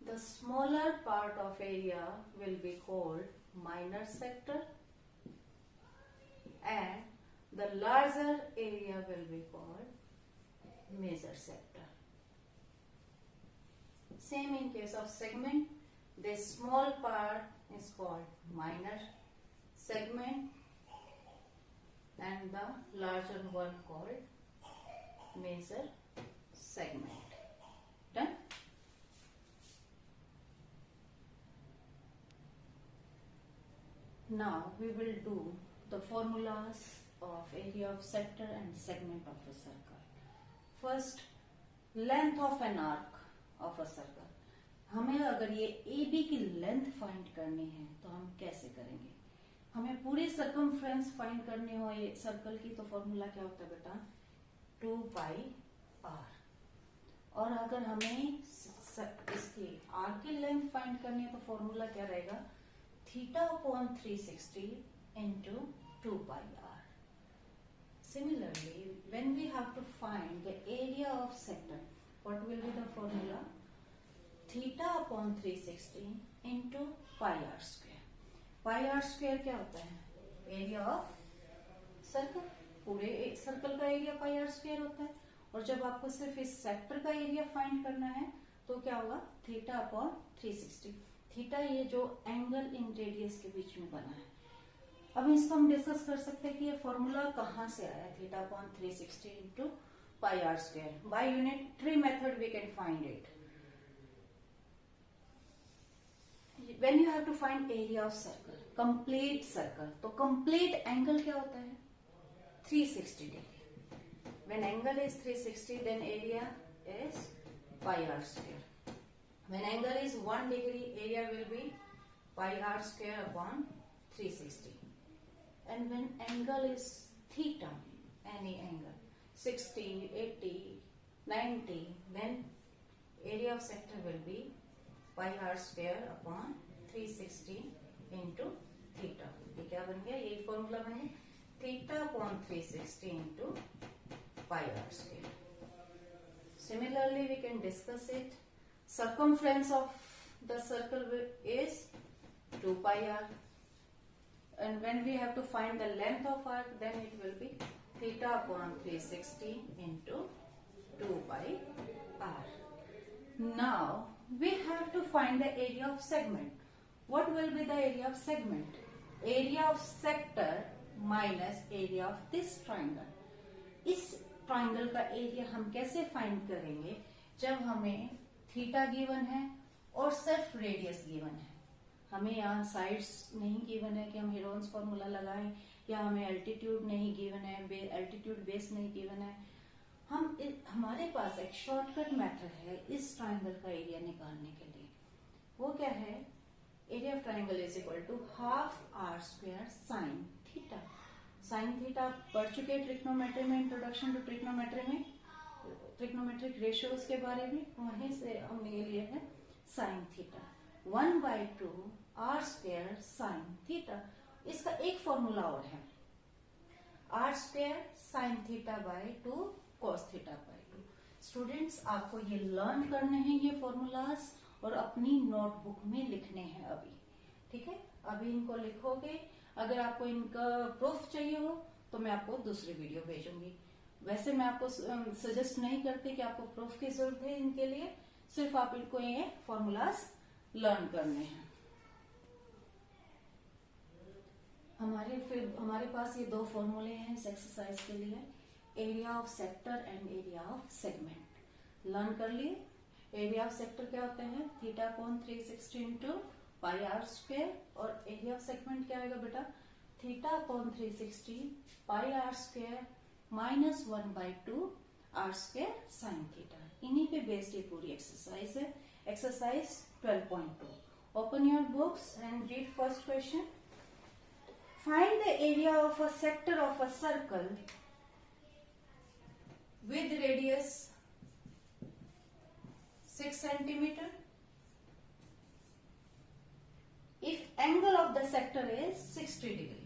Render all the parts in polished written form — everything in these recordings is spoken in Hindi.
The smaller part of area will be called minor sector and the larger area will be called major sector. Same in case of segment, this small part is called minor segment and the larger one called major segment. Done? Now we will do the formulas of area of sector and segment of a circle. First, length of an arc of a circle. हमें अगर ये AB की लेंथ फाइंड करनी है तो हम कैसे करेंगे? हमें पूरी सर्कमफ्रेंस फाइंड करनी हो ये सर्कल की तो फॉर्मूला क्या होता है बेटा? 2πr. और अगर हमें इसकी r की लेंथ फाइंड करनी है तो फॉर्मूला क्या रहेगा? θ/360 into 2πr. Similarly, when we have to find the area of sector, what will be the formula? θ/360 into πr square. πr square क्या होता है? Area of circle. पूरे एक सर्कल का एरिया πr स्क्वायर होता है. और जब आपको सिर्फ इस सेक्टर का एरिया फाइंड करना है तो क्या होगा? θ/360. थीटा ये जो एंगल इन रेडियस के बीच में बना है. अब इसको हम डिस्कस कर सकते हैं कि ये फॉर्मूला कहाँ से आया? θ/360 into πr square. By unitary method we can find it. When you have to find area of circle, complete circle, तो complete angle क्या होता है? 360 degree. When angle is 360, then area is πr square. When angle is 1 degree, area will be πr square upon 360. And when angle is theta, any angle, 60, 80, 90, then area of sector will be πr square upon 360 into theta. ये क्या बन गया? यही फॉर्मूला बन गया. θ/360 into πr square. Similarly, we can discuss it. Circumference of the circle is 2πr. And when we have to find the length of arc, then it will be θ/360 into 2πr. Now we have to find the area of segment. What will be the area of segment? Area of sector minus area of this triangle. इस ट्राइंगल का एरिया हम कैसे फाइंड करेंगे? जब हमें थीटा गिवन है और सिर्फ रेडियस गिवन है. हमें यहाँ साइड्स नहीं गिवन है कि हम हेरोन्स फॉर्मूला लगाएं, या हमें एल्टीट्यूड नहीं गिवन है, एल्टीट्यूड बेस नहीं गिवन है. हमारे पास एक शॉर्टकट मेथड है इस ट्राइंगल का एरिया निकालने के लिए. वो क्या है? Area of triangle is equal to half r square sine theta. Sine theta पढ़ चुके ट्रिग्नोमेट्री में, इंट्रोडक्शन टू ट्रिग्नोमेट्री में, ट्रिग्नोमेट्रिक रेशियोज के बारे में. वहीं से हमने ये लिया है sine theta. 1/2 r square sine theta. इसका एक फॉर्मूला और है, r square sine theta by 2 cos theta by 2. Students, आपको ये लर्न करने हैं ये फॉर्मूलाज और अपनी नोटबुक में लिखने हैं अभी. ठीक है, अभी इनको लिखोगे. अगर आपको इनका प्रूफ चाहिए हो तो मैं आपको दूसरी वीडियो भेजूंगी. वैसे मैं आपको सजेस्ट नहीं करती कि आपको प्रूफ की जरूरत है इनके लिए. सिर्फ आप इनको ये फॉर्मूलाज लर्न करने हैं. हमारे पास ये दो फॉर्मूले हैं इस एक्सरसाइज के लिए. Area of sector and area of segment. Learn कर लिए. एरिया ऑफ सेक्टर क्या होते हैं? θ/360 into πr स्क्वायर. और एरिया ऑफ सेगमेंट क्या आएगा बेटा? θ/360 πr square minus 1/2 r square sine theta. इन्हीं पे बेस्ड ये पूरी एक्सरसाइज है. Exercise 12.2. Open your books and read first question. Find the area of a sector of a circle with radius 6 centimeter if angle of the sector is 60 degree.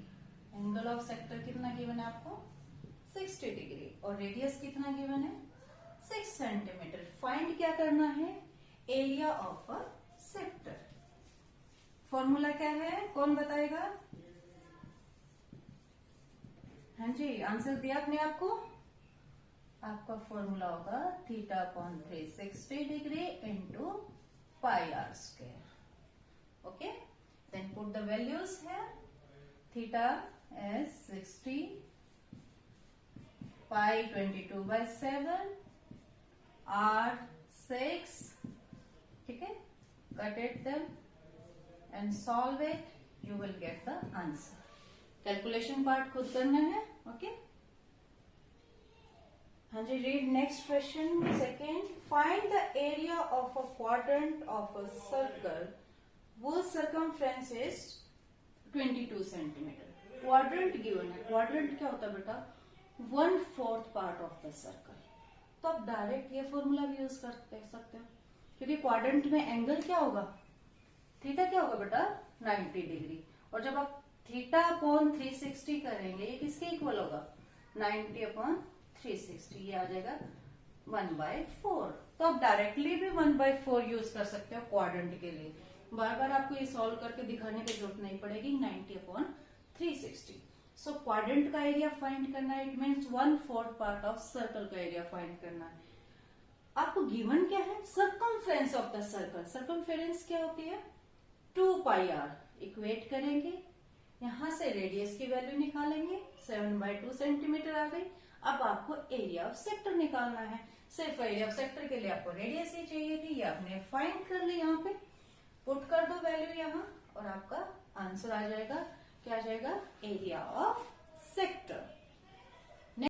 Angle of sector कितना गिवन है आपको? 60 डिग्री. और रेडियस कितना गिवन है? 6 सेंटीमीटर. फाइंड क्या करना है? Area of a sector. Formula क्या है, कौन बताएगा? हाँ जी, आंसर दिया अपने आपको। आपका फॉर्मूला होगा theta upon 360 degree into pi r square. Okay, then put the values है। थीटा is 60, पाई 22/7, r 6, ठीक है, cut it them and solve it, you will get the answer. Calculation part खुद करना है। ओके, हाँ जी, read next question. Second, find the area of a quadrant of a circle वो circumference is 22 centimetre. Quadrant given है। क्वाड्रेंट क्या होता है बेटा? 1/4 पार्ट ऑफ द सर्कल। तो आप डायरेक्ट ये फॉर्मूला भी यूज कर सकते हो, क्योंकि क्वाड्रेंट में एंगल क्या होगा? थीटा क्या होगा बेटा? 90 डिग्री। और जब आप थीटा अपॉन 360 करेंगे, ये किसके इक्वल होगा? 90 अपॉन 360, ये आ जाएगा 1/4। तो आप डायरेक्टली भी 1/4 यूज कर सकते हो क्वाड्रेंट के लिए। बार बार आपको ये सॉल्व करके दिखाने की जरूरत नहीं पड़ेगी। 90 अपॉन 360। सो क्वाड्रेंट का एरिया फाइंड करना है, it means 1/4 part of circle का एरिया फाइंड करना है। आपको गिवन क्या है? Circumference of the circle. Circumference क्या होती है? 2πr। इक्वेट करेंगे, यहां से रेडियस की वैल्यू निकालेंगे, 7/2 सेंटीमीटर आ गई। अब आपको एरिया ऑफ सेक्टर निकालना है। सिर्फ एरिया ऑफ सेक्टर के लिए आपको रेडियस ही चाहिए थी, ये आपने फाइंड कर ली। यहाँ पे पुट कर दो वैल्यू यहाँ, और आपका आंसर आ जाएगा। क्या आ जाएगा? Area of sector.